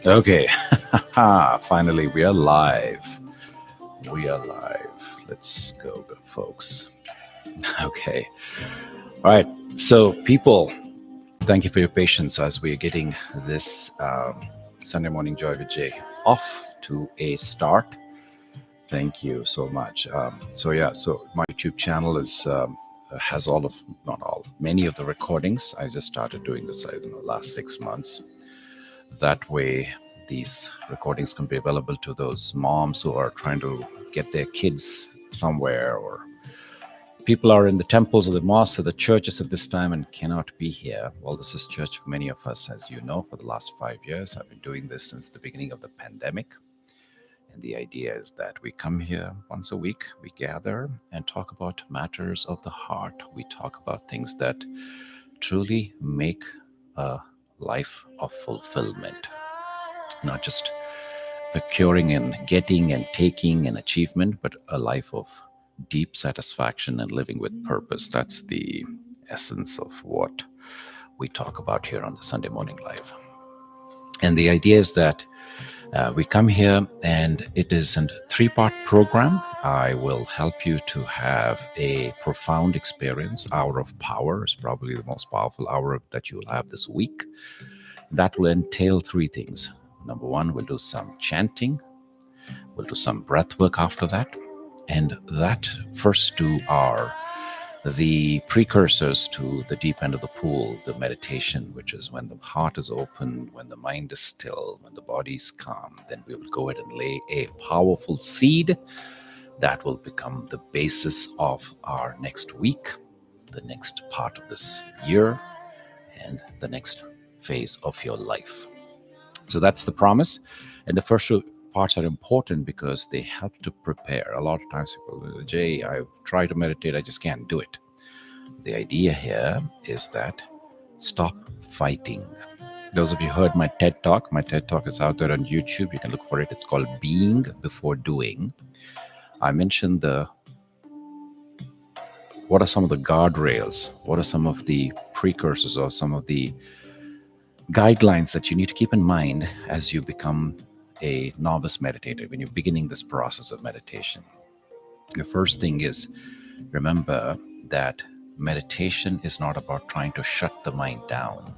Okay, finally we are live. We are live. Let's go, folks. Okay. All right. So, people, thank you for your patience as we are getting this Sunday Morning Joy with Jay off to a start. Thank you so much. So my YouTube channel is has all of, not all, many of the recordings. I just started doing this in the last 6 months. That way, these recordings can be available to those moms who are trying to get their kids somewhere, or people are in the temples or the mosques or the churches at this time and cannot be here. Well, this is church for many of us, as you know, for the last 5 years. I've been doing this since the beginning of the pandemic. And the idea is that we come here once a week, we gather and talk about matters of the heart. We talk about things that truly make a life of fulfillment, not just procuring and getting and taking and achievement, but a life of deep satisfaction and living with purpose. That's the essence of what we talk about here on the Sunday Morning Live. And the idea is that we come here and it is a 3-part program. I will help you to have a profound experience. Hour of Power is probably the most powerful hour that you will have this week. That will entail 3 things. Number 1, we'll do some chanting. We'll do some breath work after that. And that first 2 are the precursors to the deep end of the pool, the meditation, which is when the heart is open, when the mind is still, when the body is calm. Then we will go ahead and lay a powerful seed that will become the basis of our next week, the next part of this year, and the next phase of your life. So that's the promise. And the first 2 parts are important because they help to prepare. A lot of times people, Jay, I try to meditate, I just can't do it. The idea here is that stop fighting. Those of you heard my TED Talk is out there on YouTube. You can look for it. It's called Being Before Doing. I mentioned what are some of the guardrails, what are some of the precursors or some of the guidelines that you need to keep in mind as you become a novice meditator, when you're beginning this process of meditation. The first thing is, remember that meditation is not about trying to shut the mind down.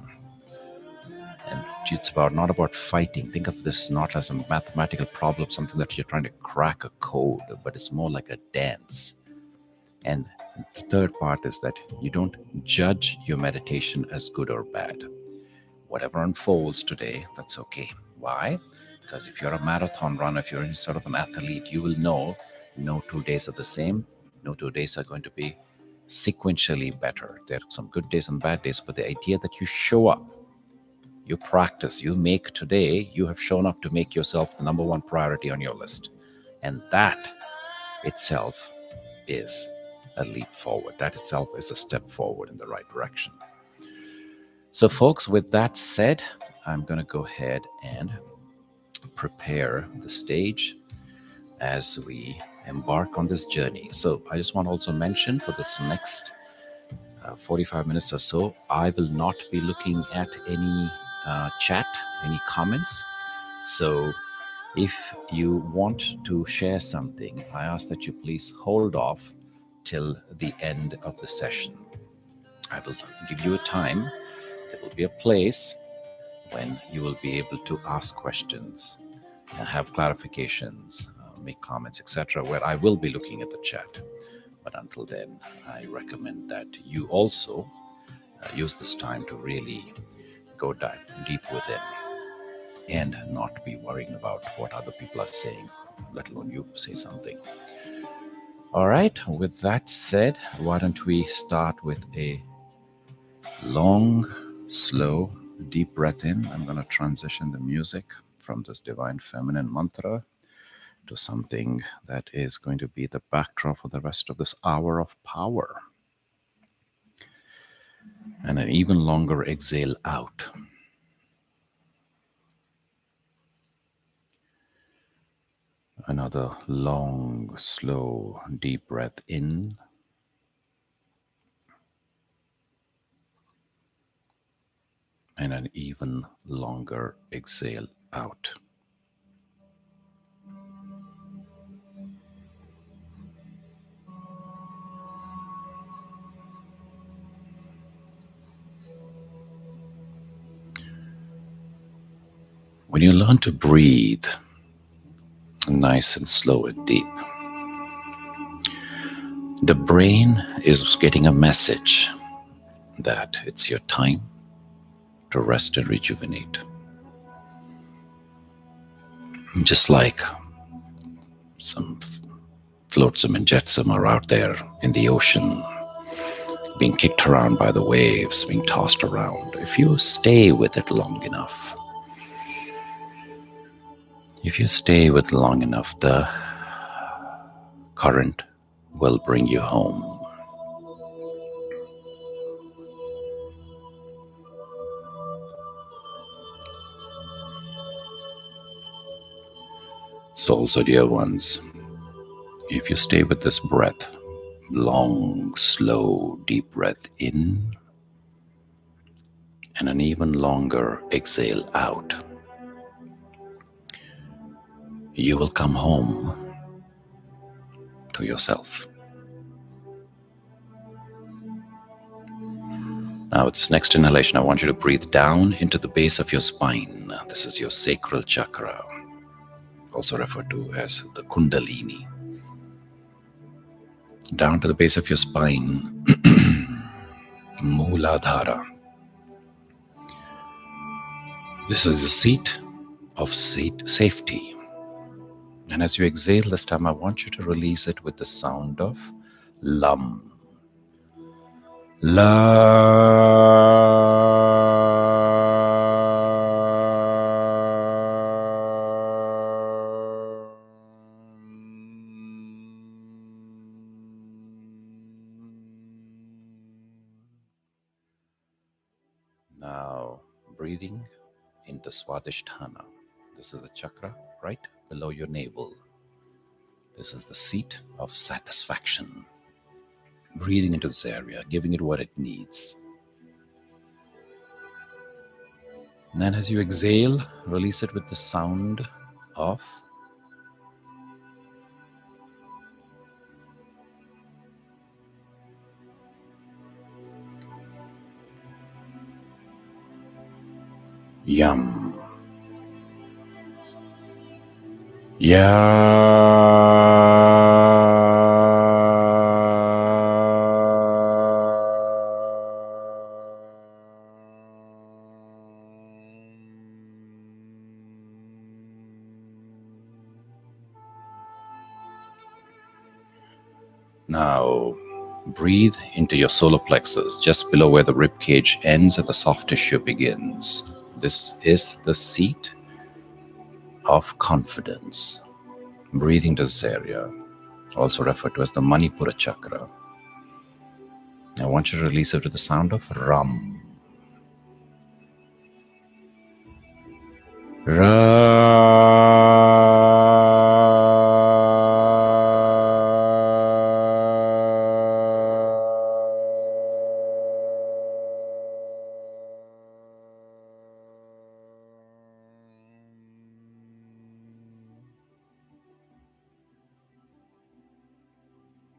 And it's not about fighting. Think of this not as a mathematical problem, something that you're trying to crack a code, but it's more like a dance. And the third part is that you don't judge your meditation as good or bad. Whatever unfolds today, that's okay. Why? Because if you're a marathon runner, if you're any sort of an athlete, you will know no 2 days are the same. No 2 days are going to be sequentially better. There are some good days and bad days, but the idea that you show up, you practice, you make today, you have shown up to make yourself the number 1 priority on your list. And that itself is a leap forward. That itself is a step forward in the right direction. So, folks, with that said, I'm going to go ahead and prepare the stage as we embark on this journey. So, I just want to also mention for this next 45 minutes or so, I will not be looking at any chat, any comments. So, if you want to share something, I ask that you please hold off till the end of the session. I will give you a time. There will be a place when you will be able to ask questions, have clarifications, make comments, etc., where I will be looking at the chat. But until then, I recommend that you also use this time to really go deep within and not be worrying about what other people are saying, let alone you say something. All right, with that said, why don't we start with a long, slow, deep breath in. I'm going to transition the music from this divine feminine mantra to something that is going to be the backdrop for the rest of this hour of power. And an even longer exhale out. Another long, slow, deep breath in. And an even longer exhale out. When you learn to breathe nice and slow and deep, the brain is getting a message that it's your time to rest and rejuvenate. Just like some flotsam and jetsam are out there in the ocean, being kicked around by the waves, being tossed around. If you stay with it long enough, the current will bring you home. So also, dear ones, if you stay with this breath, long, slow, deep breath in, and an even longer exhale out, you will come home to yourself. Now, with this next inhalation, I want you to breathe down into the base of your spine. This is your sacral chakra, also referred to as the Kundalini. Down to the base of your spine, Mooladhara. This is the seat of safety. And as you exhale this time, I want you to release it with the sound of Lam. La. Now, breathing into Swadhisthana. This is the chakra right below your navel. This is the seat of satisfaction. Breathing into this area, giving it what it needs. And then as you exhale, release it with the sound of Yam. Now, breathe into your solar plexus, just below where the rib cage ends and the soft tissue begins. This is the seat of confidence. Breathing to this area, also referred to as the Manipura chakra. I want you to release it with the sound of Ram.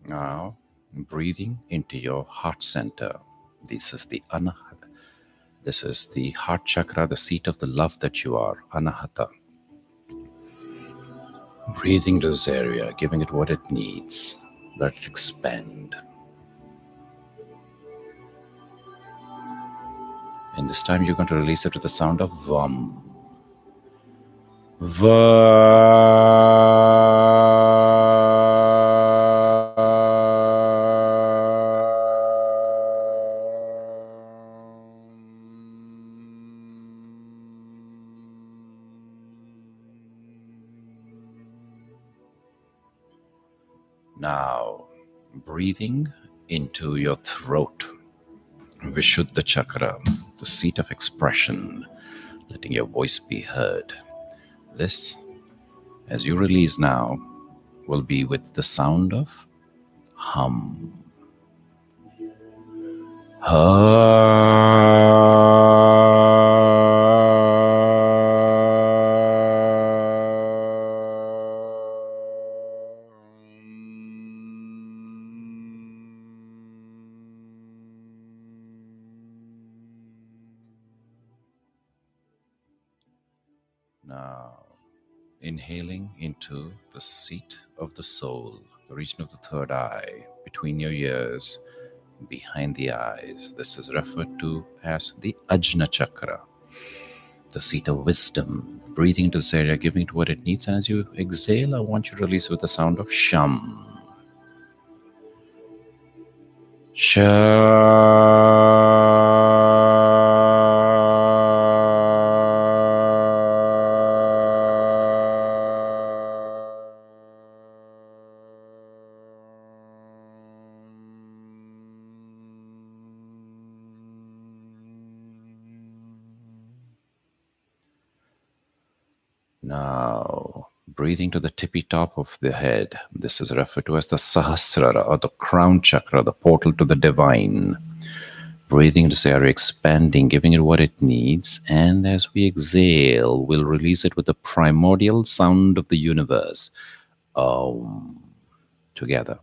Now, breathing into your heart center. This is the Anahata. This is the heart chakra, the seat of the love that you are, Anahata. Breathing to this area, giving it what it needs. Let it expand. And this time you're going to release it with the sound of Vam. Now, breathing into your throat, Vishuddha chakra, the seat of expression, letting your voice be heard. This, as you release now, will be with the sound of hum. Ha. Now, inhaling into the seat of the soul, the region of the third eye, between your ears, behind the eyes. This is referred to as the Ajna Chakra, the seat of wisdom. Breathing into this area, giving it what it needs. And as you exhale, I want you to release with the sound of Sham. Now, breathing to the tippy top of the head. This is referred to as the Sahasrara, or the crown chakra, the portal to the divine. Breathing into this area, expanding, giving it what it needs. And as we exhale, we'll release it with the primordial sound of the universe. Together.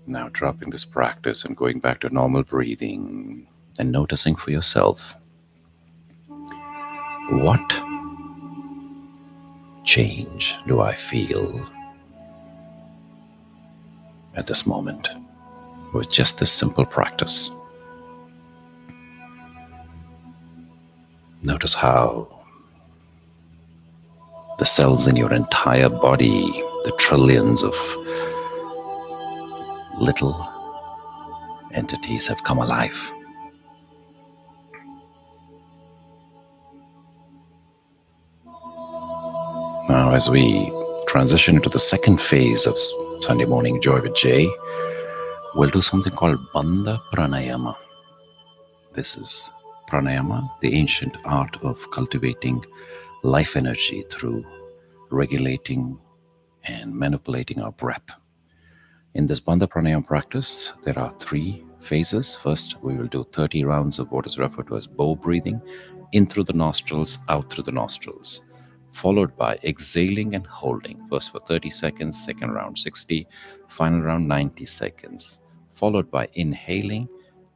Now dropping this practice and going back to normal breathing and noticing for yourself, what change do I feel at this moment with just this simple practice? Notice how the cells in your entire body, the trillions of little entities, have come alive. Now, as we transition into the second phase of Sunday Morning Joy with Jay, we'll do something called Bandha Pranayama. This is pranayama, the ancient art of cultivating life energy through regulating and manipulating our breath. In this Bandha Pranayama practice, there are 3 phases. First, we will do 30 rounds of what is referred to as bow breathing, in through the nostrils, out through the nostrils, followed by exhaling and holding. First for 30 seconds, second round 60, final round 90 seconds, followed by inhaling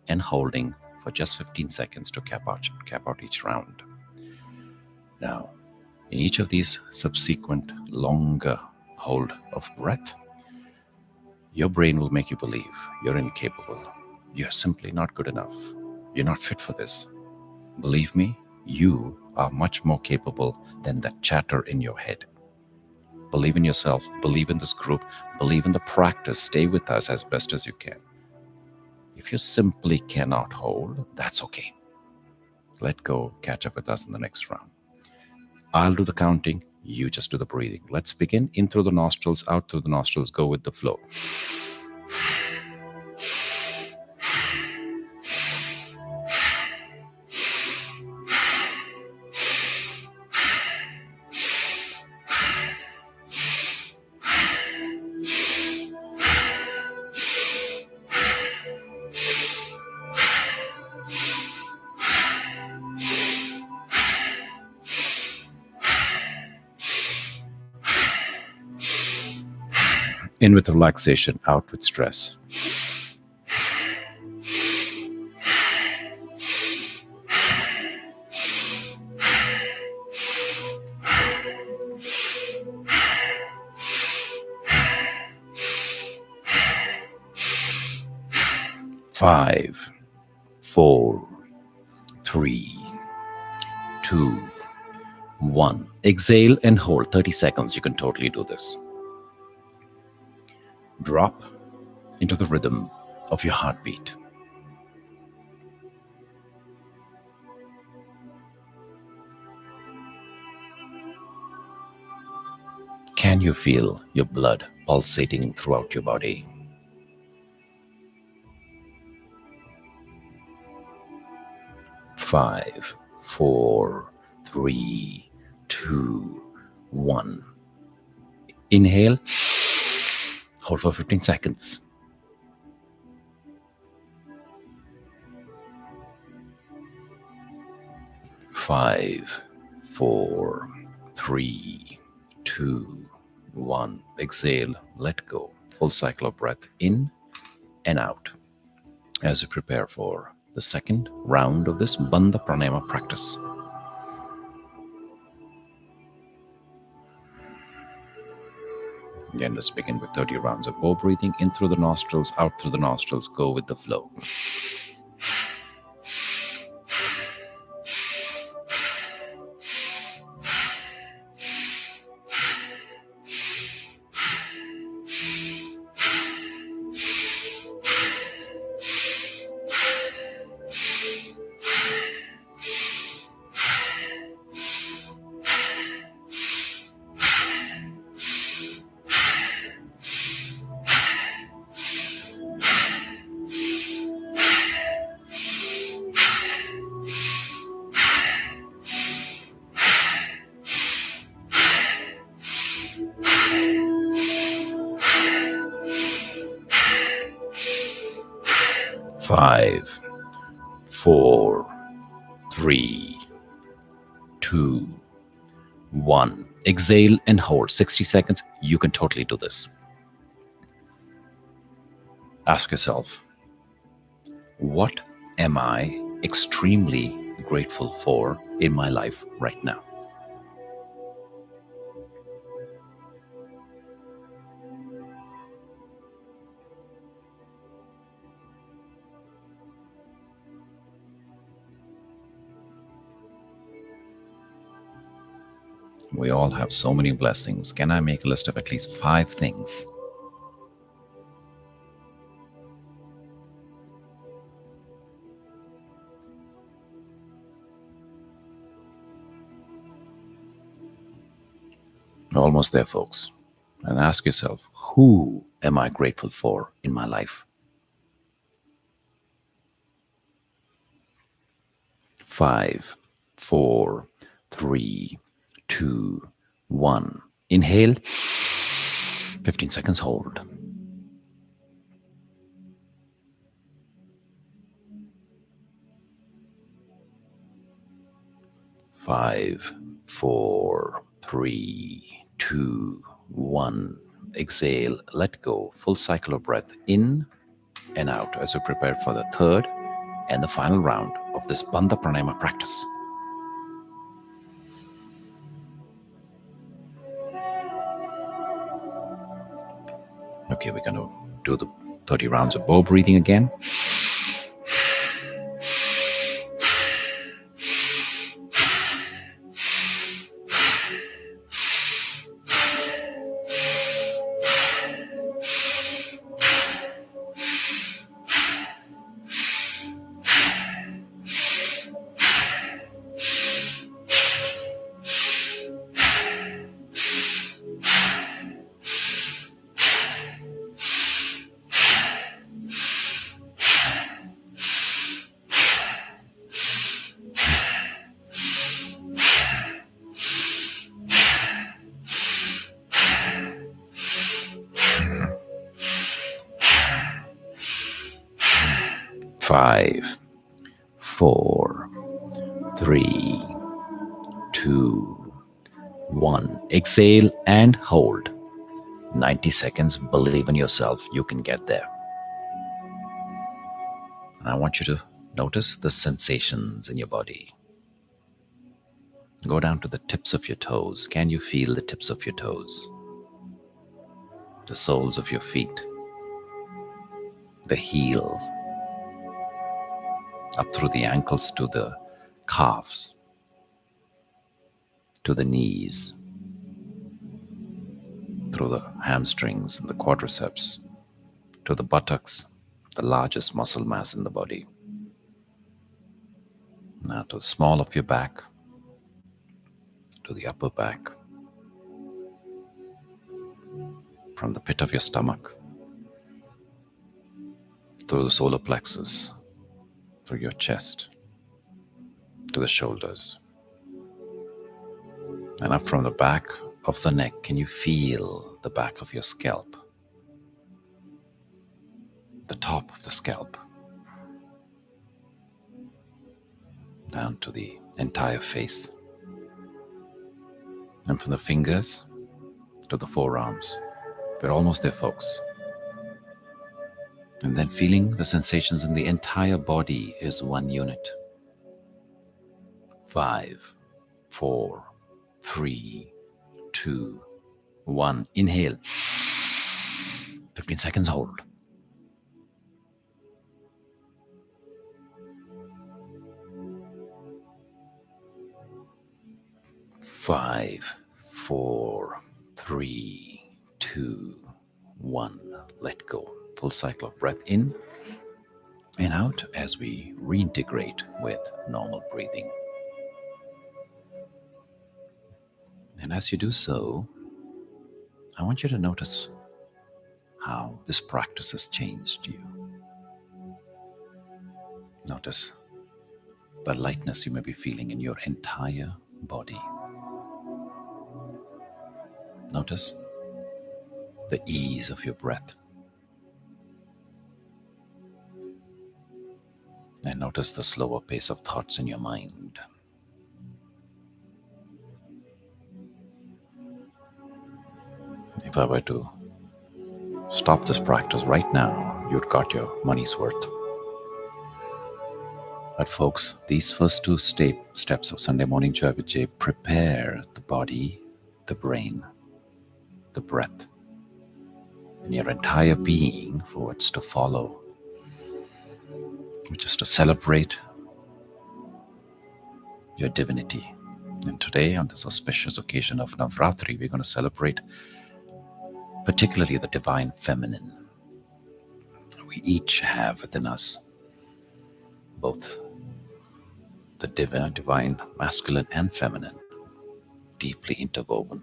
and holding for just 15 seconds to cap out each round. Now, in each of these subsequent longer hold of breath, your brain will make you believe you're incapable. You're simply not good enough. You're not fit for this. Believe me, you are much more capable than that chatter in your head. Believe in yourself. Believe in this group. Believe in the practice. Stay with us as best as you can. If you simply cannot hold, that's okay. Let go. Catch up with us in the next round. I'll do the counting. You just do the breathing. Let's begin. In through the nostrils, out through the nostrils. Go with the flow. 'In with relaxation, out with stress. 5, 4, 3, 2, 1. Exhale and hold 30 seconds. You can totally do this. Drop into the rhythm of your heartbeat. Can you feel your blood pulsating throughout your body? Five, 4, 3, 2, 1. Inhale. Hold for 15 seconds. 5, 4, 3, 2, 1. Exhale, let go. Full cycle of breath in and out as you prepare for the second round of this Bandha Pranayama practice. Again, let's begin with 30 rounds of bow breathing. In through the nostrils, out through the nostrils. Go with the flow. 5, 4, 3, 2, 1. Exhale and hold 60 seconds. You can totally do this. Ask yourself, what am I extremely grateful for in my life right now? We all have so many blessings. Can I make a list of at least 5 things? Almost there, folks. And ask yourself, who am I grateful for in my life? 5, 4, 3, 2, 1. Inhale. 15 seconds, hold. 5, 4, 3, 2, 1. Exhale, let go. Full cycle of breath in and out as we prepare for the third and the final round of this Bandha Pranayama practice. Okay, we're going to do the 30 rounds of bow breathing again. 5, 4, 3, 2, 1. Exhale and hold. 90 seconds. Believe in yourself. You can get there. And I want you to notice the sensations in your body. Go down to the tips of your toes. Can you feel the tips of your toes? The soles of your feet. The heel. Up through the ankles to the calves. To the knees. Through the hamstrings and the quadriceps. To the buttocks, the largest muscle mass in the body. Now to the small of your back. To the upper back. From the pit of your stomach. Through the solar plexus. Through your chest. To the shoulders. And up from the back of the neck, can you feel the back of your scalp? The top of the scalp. down to the entire face, and from the fingers to the forearms. We're almost there, folks. And then feeling the sensations in the entire body is one unit. 5, 4, 3, 2, 1. Inhale. 15 seconds hold. 5, 4, 3, 2, 1. Let go. Full cycle of breath in and out as we reintegrate with normal breathing. And as you do so, I want you to notice how this practice has changed you. Notice the lightness you may be feeling in your entire body. Notice the ease of your breath. And notice the slower pace of thoughts in your mind. If I were to stop this practice right now, you'd got your money's worth. But folks, these first two steps of Sunday Morning Joy with Jay prepare the body, the brain, the breath, and your entire being for what's to follow, which is to celebrate your divinity. And today, on this auspicious occasion of Navratri, we're going to celebrate particularly the divine feminine. We each have within us both the divine masculine and feminine, deeply interwoven.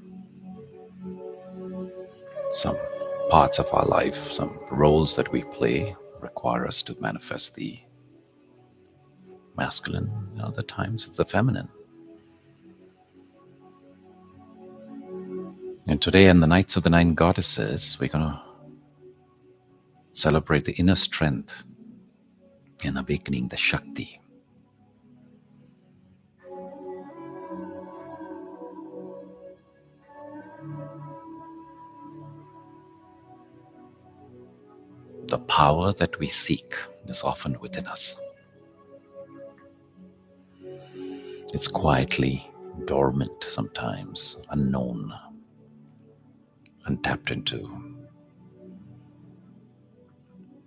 Some parts of our life, some roles that we play require us to manifest the masculine, and other times it's the feminine. And today, in the Nights of the Nine Goddesses, we're going to celebrate the inner strength in awakening the Shakti. The power that we seek is often within us. It's quietly dormant sometimes, unknown, untapped into.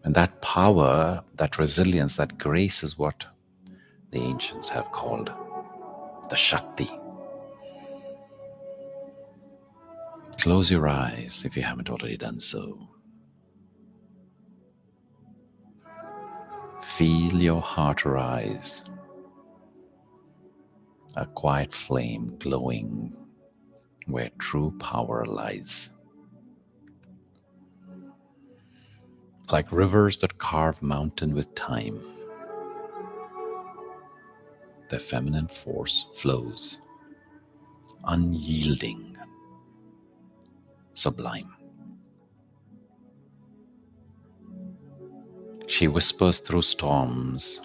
And that power, that resilience, that grace is what the ancients have called the Shakti. Close your eyes if you haven't already done so. Feel your heart rise, a quiet flame glowing where true power lies. Like rivers that carve mountain with time, the feminine force flows, unyielding, sublime. She whispers through storms.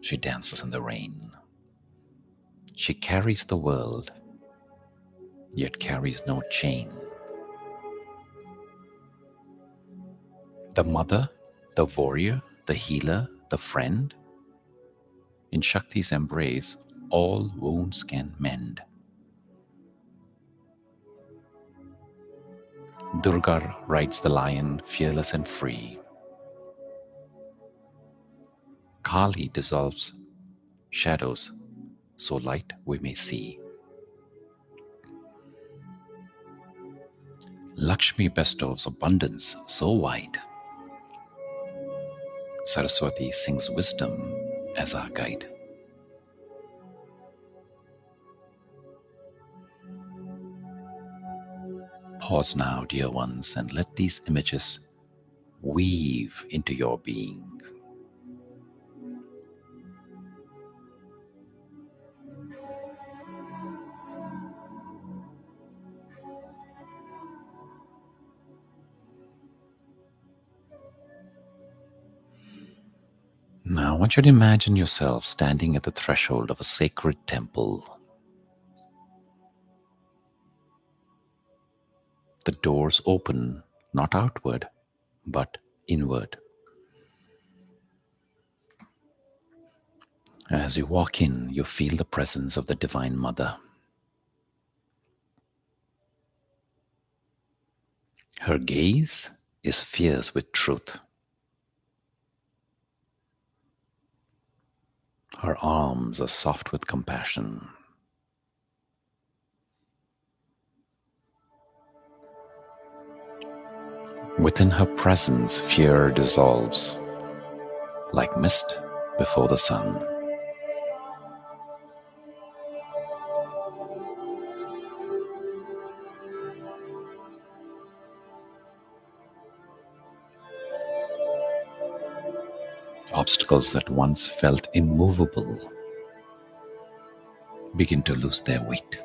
She dances in the rain. She carries the world, yet carries no chain. The mother, the warrior, the healer, the friend. In Shakti's embrace, all wounds can mend. Durga rides the lion, fearless and free. Kali dissolves shadows, so light we may see. Lakshmi bestows abundance so wide. Saraswati sings wisdom as our guide. Pause now, dear ones, and let these images weave into your being. Now want you to imagine yourself standing at the threshold of a sacred temple. The doors open not outward, but inward. And as you walk in, you feel the presence of the Divine Mother. Her gaze is fierce with truth. Her arms are soft with compassion. Within her presence, fear dissolves like mist before the sun. Obstacles that once felt immovable begin to lose their weight.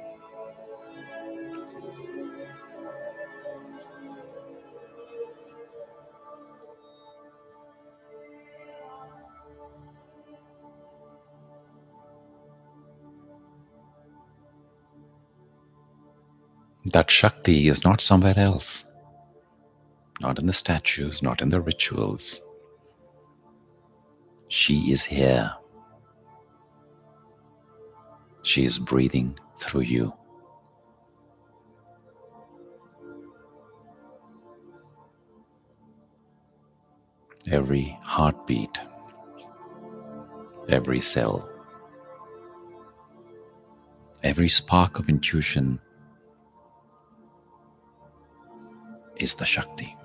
That Shakti is not somewhere else, not in the statues, not in the rituals. She is here. She is breathing through you. Every heartbeat, every cell, every spark of intuition is the Shakti.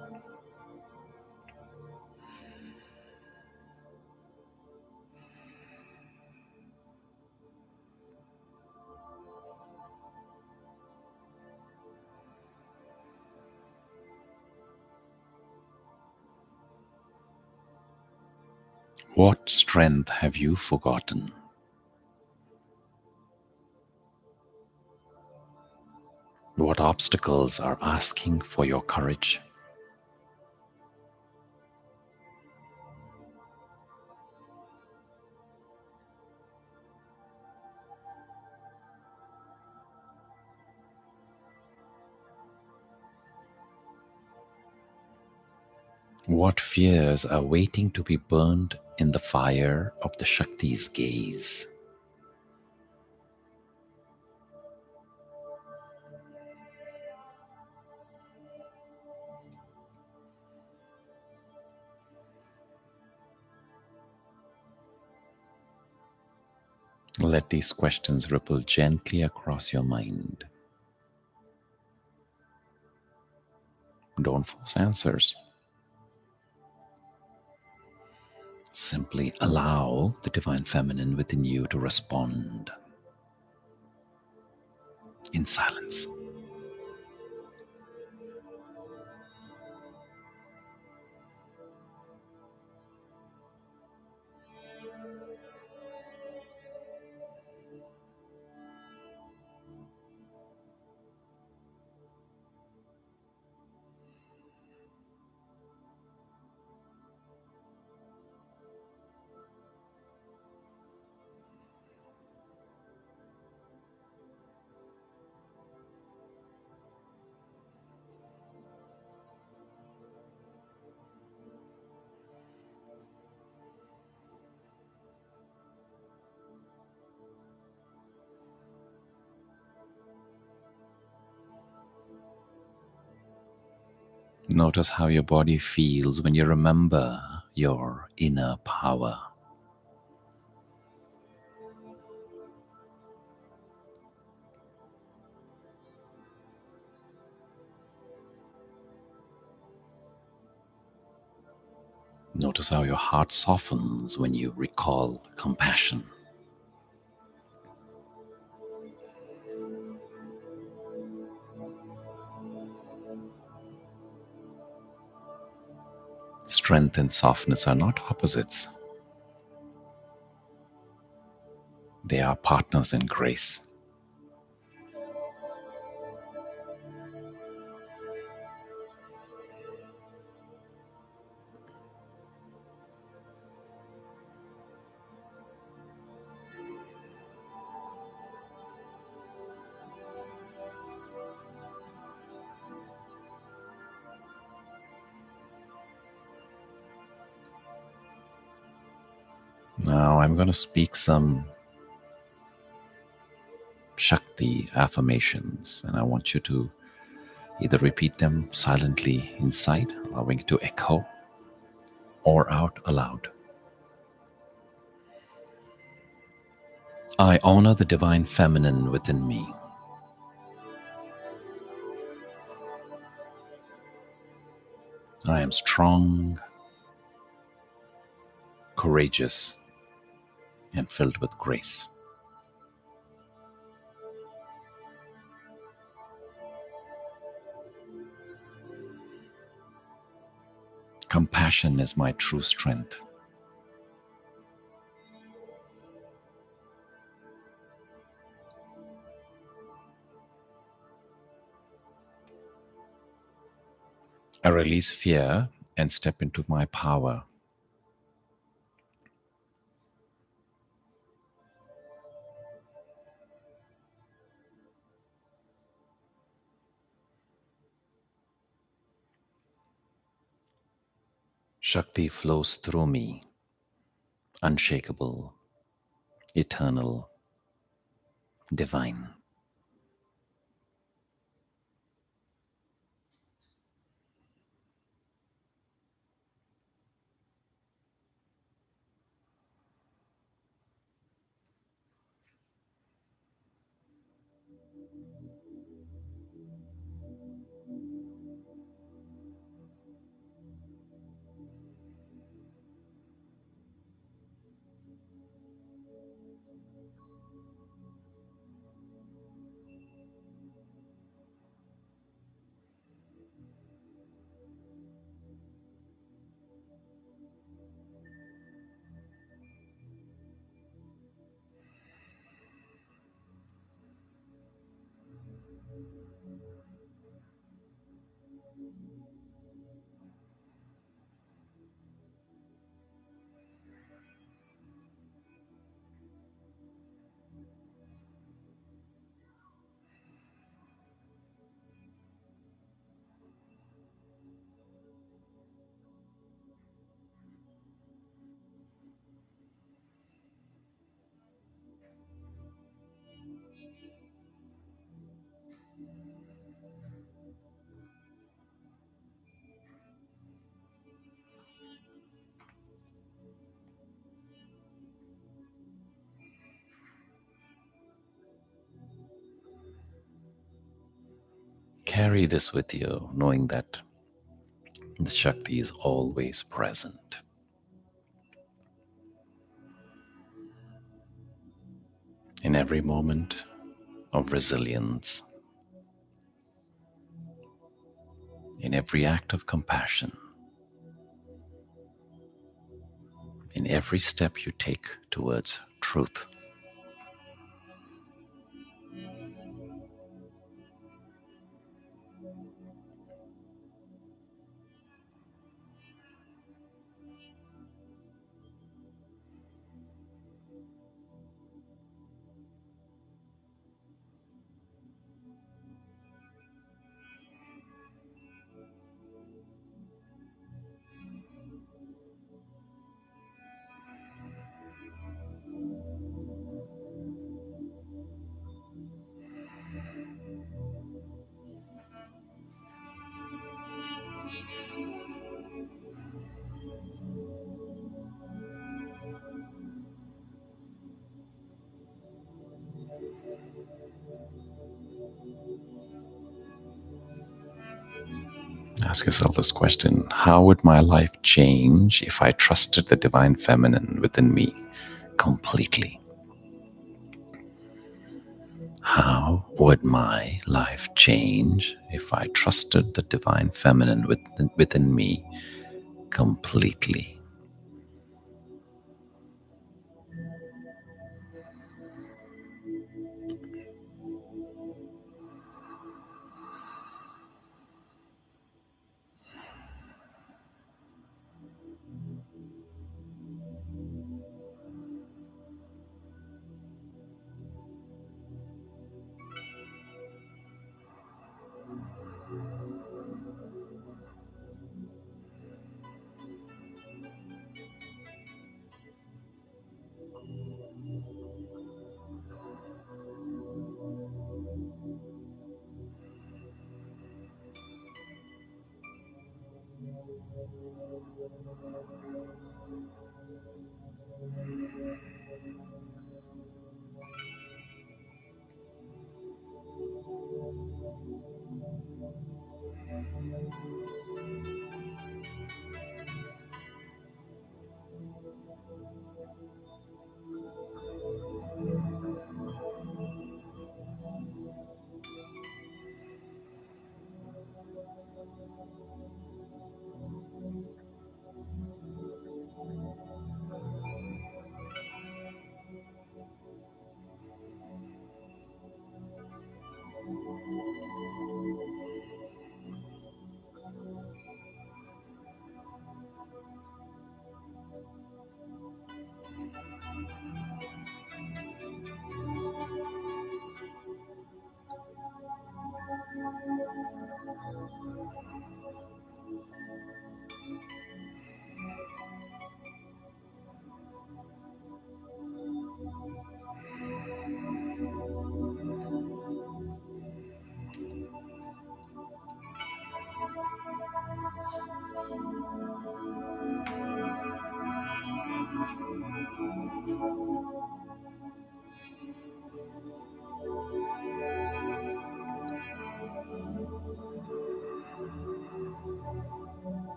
What strength have you forgotten? What obstacles are asking for your courage? What fears are waiting to be burned in the fire of the Shakti's gaze? Let these questions ripple gently across your mind. Don't force answers. Simply allow the Divine Feminine within you to respond in silence. Notice how your body feels when you remember your inner power. Notice how your heart softens when you recall compassion. Strength and softness are not opposites, they are partners in grace. Now I'm going to speak some Shakti affirmations, and I want you to either repeat them silently inside, allowing it to echo, or out aloud. I honor the divine feminine within me. I am strong, courageous, and filled with grace. Compassion is my true strength. I release fear and step into my power. Shakti flows through me, unshakable, eternal, divine. Carry this with you, knowing that the Shakti is always present in every moment of resilience, in every act of compassion, in every step you take towards truth. Ask yourself this question: how would my life change if I trusted the divine feminine within me completely? How would my life change if I trusted the divine feminine within me completely?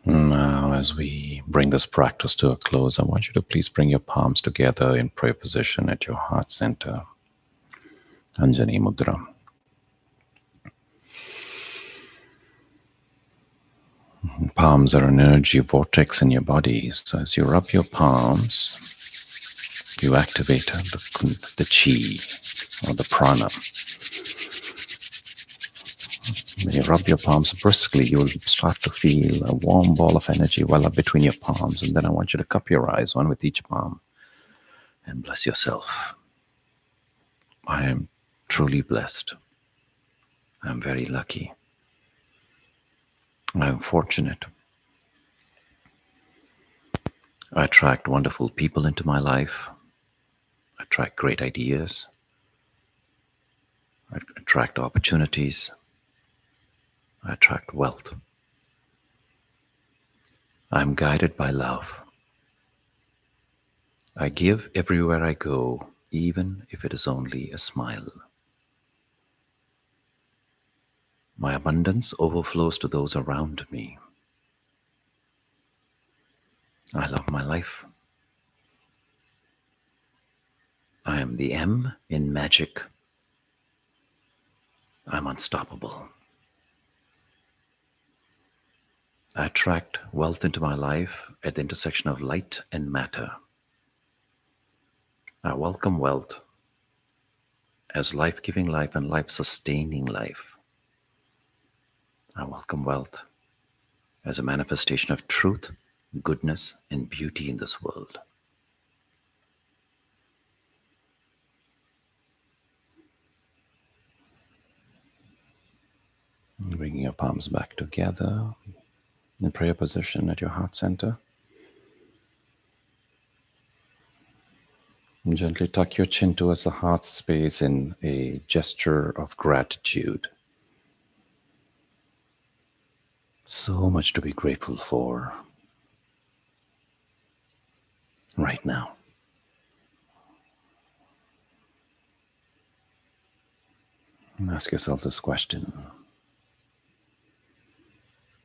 Now, as we bring this practice to a close, I want you to please bring your palms together in prayer position at your heart center, Anjani Mudra. Palms are an energy vortex in your body. So as you rub your palms, you activate the chi or the prana. When you rub your palms briskly, you will start to feel a warm ball of energy well up between your palms. And then I want you to cup your eyes, one with each palm, and bless yourself. I am truly blessed. I'm very lucky. I'm fortunate. I attract wonderful people into my life. I attract great ideas. I attract opportunities. I attract wealth. I'm guided by love. I give everywhere I go, even if it is only a smile. My abundance overflows to those around me. I love my life. I am the M in magic. I'm unstoppable. I attract wealth into my life at the intersection of light and matter. I welcome wealth as life-giving life and life-sustaining life. I welcome wealth as a manifestation of truth, goodness, and beauty in this world. Bringing your palms back together in prayer position at your heart center. And gently tuck your chin towards the heart space in a gesture of gratitude. So much to be grateful for right now. And ask yourself this question: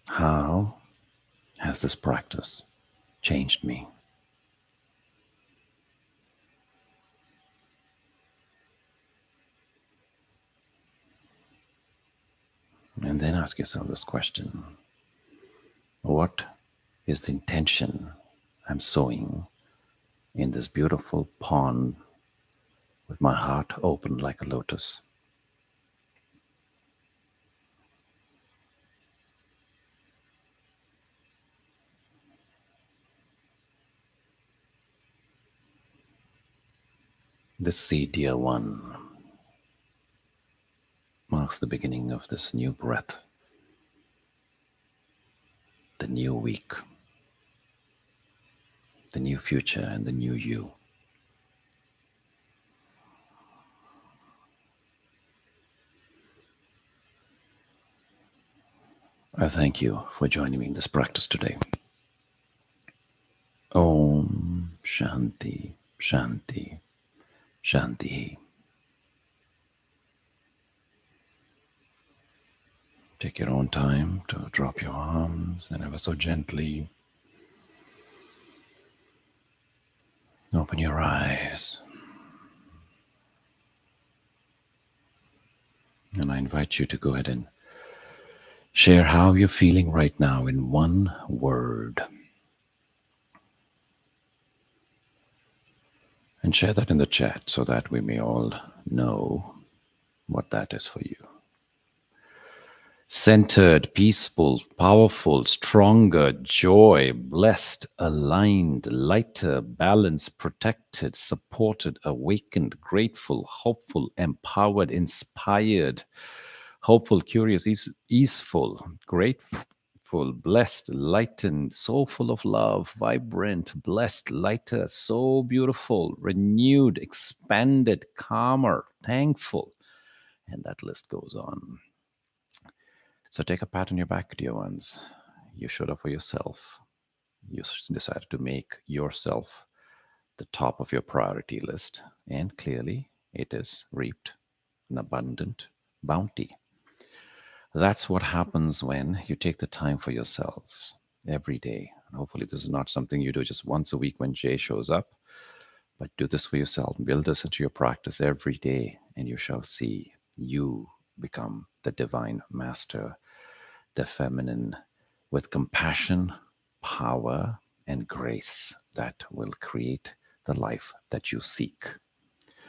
how has this practice changed me? And then ask yourself this question: what is the intention I'm sowing in this beautiful pond with my heart open like a lotus? This seed, dear one, marks the beginning of this new breath, the new week, the new future, and the new you. I thank you for joining me in this practice today. Om Shanti, Shanti, Shanti. Take your own time to drop your arms and ever so gently open your eyes. And I invite you to go ahead and share how you're feeling right now in one word. And share that in the chat so that we may all know what that is for you. Centered, peaceful, powerful, stronger, joy, blessed, aligned, lighter, balanced, protected, supported, awakened, grateful, hopeful, empowered, inspired, hopeful, curious, easeful, grateful, blessed, lightened, so full of love, vibrant, blessed, lighter, so beautiful, renewed, expanded, calmer, thankful. And that list goes on. So take a pat on your back, dear ones. You showed up for yourself. You decided to make yourself the top of your priority list. And clearly, it is reaped an abundant bounty. That's what happens when you take the time for yourselves every day. And hopefully, this is not something you do just once a week when Jay shows up, but do this for yourself. Build this into your practice every day, and you shall see you become the divine master, the feminine, with compassion, power, and grace that will create the life that you seek.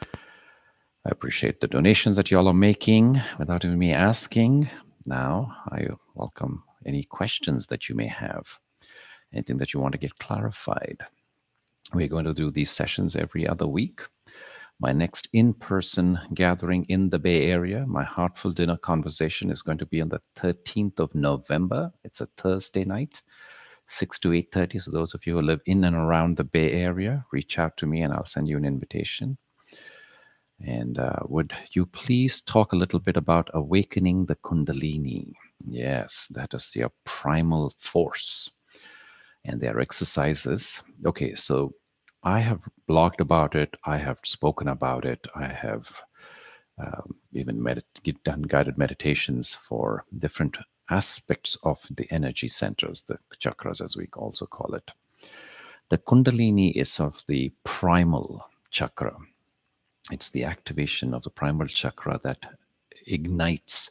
I appreciate the donations that you all are making without even me asking. Now, I welcome any questions that you may have, anything that you want to get clarified. We're going to do these sessions every other week. My next in-person gathering in the Bay Area, my Heartful Dinner Conversation, is going to be on the 13th of November. It's a Thursday night, 6 to 8:30. So those of you who live in and around the Bay Area, reach out to me and I'll send you an invitation. And would you please talk a little bit about awakening the Kundalini? Yes, that is your primal force. And there are exercises. Okay, so I have blogged about it. I have spoken about it. I have even done guided meditations for different aspects of the energy centers, the chakras, as we also call it. The Kundalini is of the primal chakra. It's the activation of the primal chakra that ignites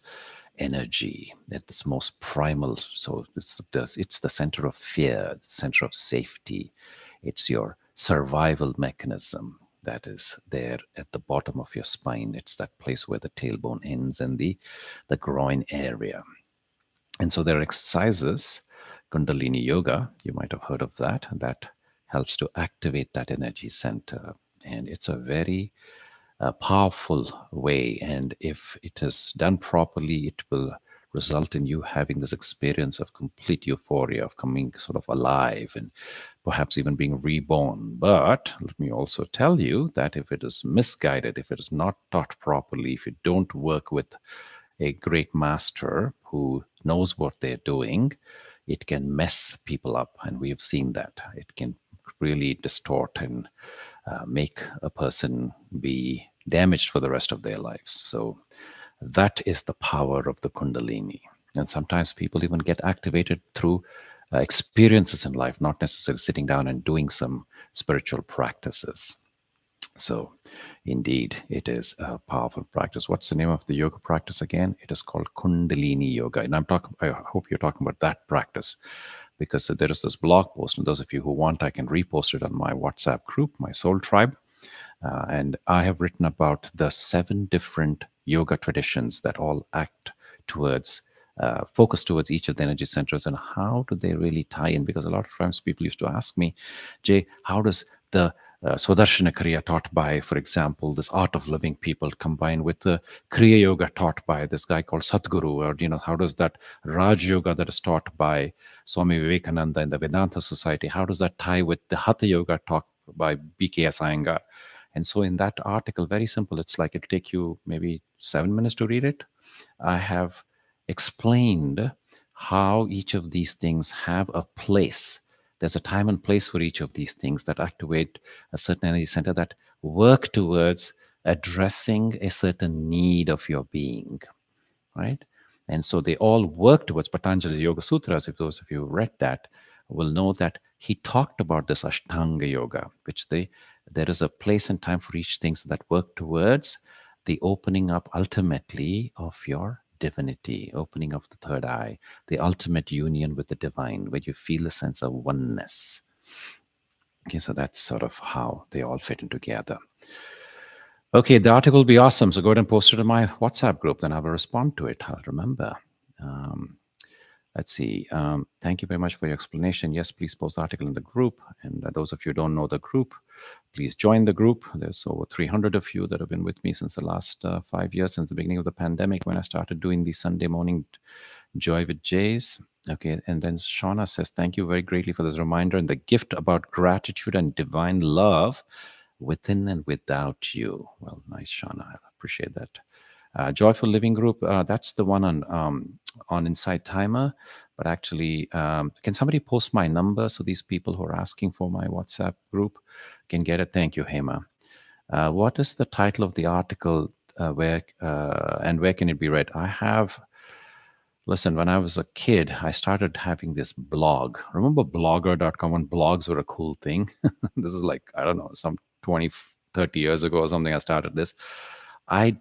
energy at its most primal. So it's the center of fear, the center of safety. It's your survival mechanism that is there at the bottom of your spine. It's that place where the tailbone ends and the groin area. And so there are exercises, Kundalini Yoga, you might have heard of that, that helps to activate that energy center. And it's a very powerful way. And if it is done properly, it will result in you having this experience of complete euphoria, of coming sort of alive and perhaps even being reborn. But let me also tell you that if it is misguided, if it is not taught properly, if you don't work with a great master who knows what they're doing, it can mess people up. And we have seen that. It can really distort and make a person be damaged for the rest of their lives. So that is the power of the Kundalini. And sometimes people even get activated through experiences in life, not necessarily sitting down and doing some spiritual practices. So indeed, it is a powerful practice. What's the name of the yoga practice again? It is called Kundalini Yoga. And I hope you're talking about that practice, because there is this blog post, and those of you who want, I can repost it on my WhatsApp group, my Soul Tribe. And I have written about the 7 different yoga traditions that all act towards, focus towards each of the energy centers, and how do they really tie in? Because a lot of times people used to ask me, Jay, how does the Swadarshana Kriya taught by, for example, this art of living people combined with the Kriya Yoga taught by this guy called Sadhguru, or how does that Raj Yoga that is taught by Swami Vivekananda in the Vedanta Society, how does that tie with the Hatha Yoga taught by BKS Iyengar? And so in that article, very simple, it's like it'll take you maybe 7 minutes to read it. I have explained how each of these things have a place. There's a time and place for each of these things that activate a certain energy center that work towards addressing a certain need of your being, right? And so they all work towards Patanjali Yoga Sutras. If those of you who read that will know that he talked about this Ashtanga Yoga, which there is a place and time for each thing that work towards the opening up ultimately of your divinity, opening of the third eye, the ultimate union with the divine, where you feel a sense of oneness. Okay, so that's sort of how they all fit in together. Okay, the article will be awesome. So go ahead and post it in my WhatsApp group, then I will respond to it. I'll remember. Let's see. Thank you very much for your explanation. Yes, please post the article in the group. And those of you who don't know the group, please join the group. There's over 300 of you that have been with me since the last 5 years, since the beginning of the pandemic, when I started doing the Sunday morning Joy with Jays. Okay, and then Shauna says, thank you very greatly for this reminder and the gift about gratitude and divine love within and without you. Well, nice, Shauna. I appreciate that. Joyful Living Group, that's the one on Inside Timer. But actually, can somebody post my number so these people who are asking for my WhatsApp group can get it? Thank you, Hema. What is the title of the article? Where can it be read? Listen, when I was a kid, I started having this blog. Remember blogger.com when blogs were a cool thing? This is like, I don't know, some 20, 30 years ago or something I started this. I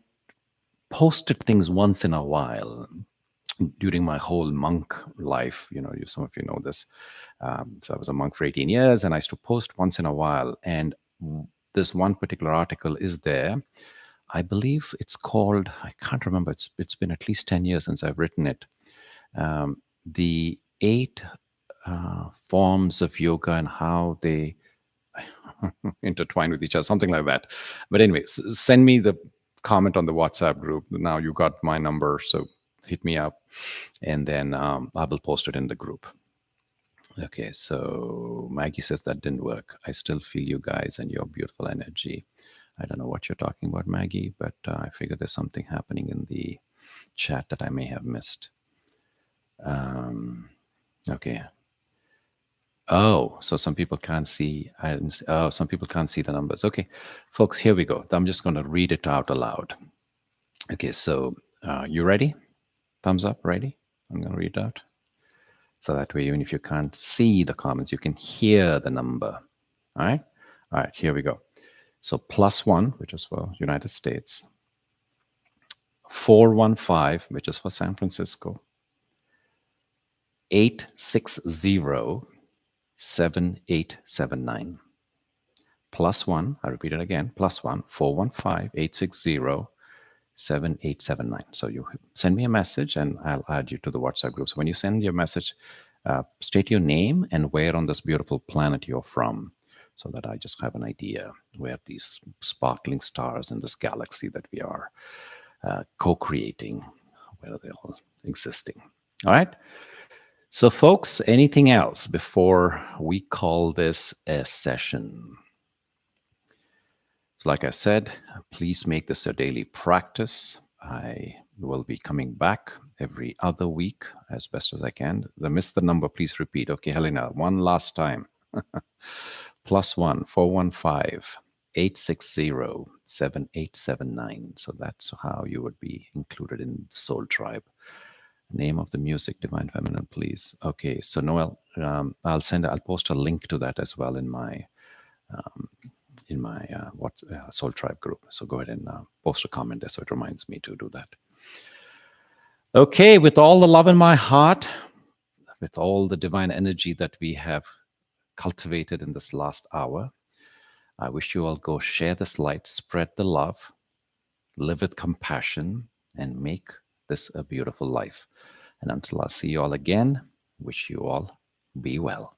posted things once in a while during my whole monk life. Some of you know this. So I was a monk for 18 years and I used to post once in a while. And this one particular article is there. I believe it's called, I can't remember, it's been at least 10 years since I've written it. The 8 forms of yoga and how they intertwine with each other, something like that. But anyway, send me the comment on the WhatsApp group. Now you got my number, so hit me up, and then I will post it in the group. Okay, so Maggie says that didn't work. I still feel you guys and your beautiful energy. I don't know what you're talking about, Maggie, but I figure there's something happening in the chat that I may have missed. Okay. Oh, so some people can't see. Some people can't see the numbers. Okay, folks, here we go. I'm just going to read it out aloud. Okay, so you ready? Thumbs up, ready? I'm going to read it out. So that way, even if you can't see the comments, you can hear the number. All right? All right, here we go. So +1, which is for United States. 415, which is for San Francisco. 860-7879. +1, I repeat it again, +1, 415-860-7879. So you send me a message and I'll add you to the WhatsApp group. So when you send your message, state your name and where on this beautiful planet you're from, so that I just have an idea where these sparkling stars in this galaxy that we are co-creating, where are they all existing. All right? So folks, anything else before we call this a session? So like I said, please make this a daily practice. I will be coming back every other week as best as I can. I missed the number, please repeat. Okay, Helena, one last time. +1 415-860-7879. So that's how you would be included in Soul Tribe. Name of the music, Divine Feminine, please. Okay, so Noel, I'll post a link to that as well in my Soul Tribe group. So go ahead and post a comment there so it reminds me to do that. Okay, with all the love in my heart, with all the divine energy that we have cultivated in this last hour, I wish you all go share this light, spread the love, live with compassion, and make this a beautiful life. And until I see you all again, wish you all be well.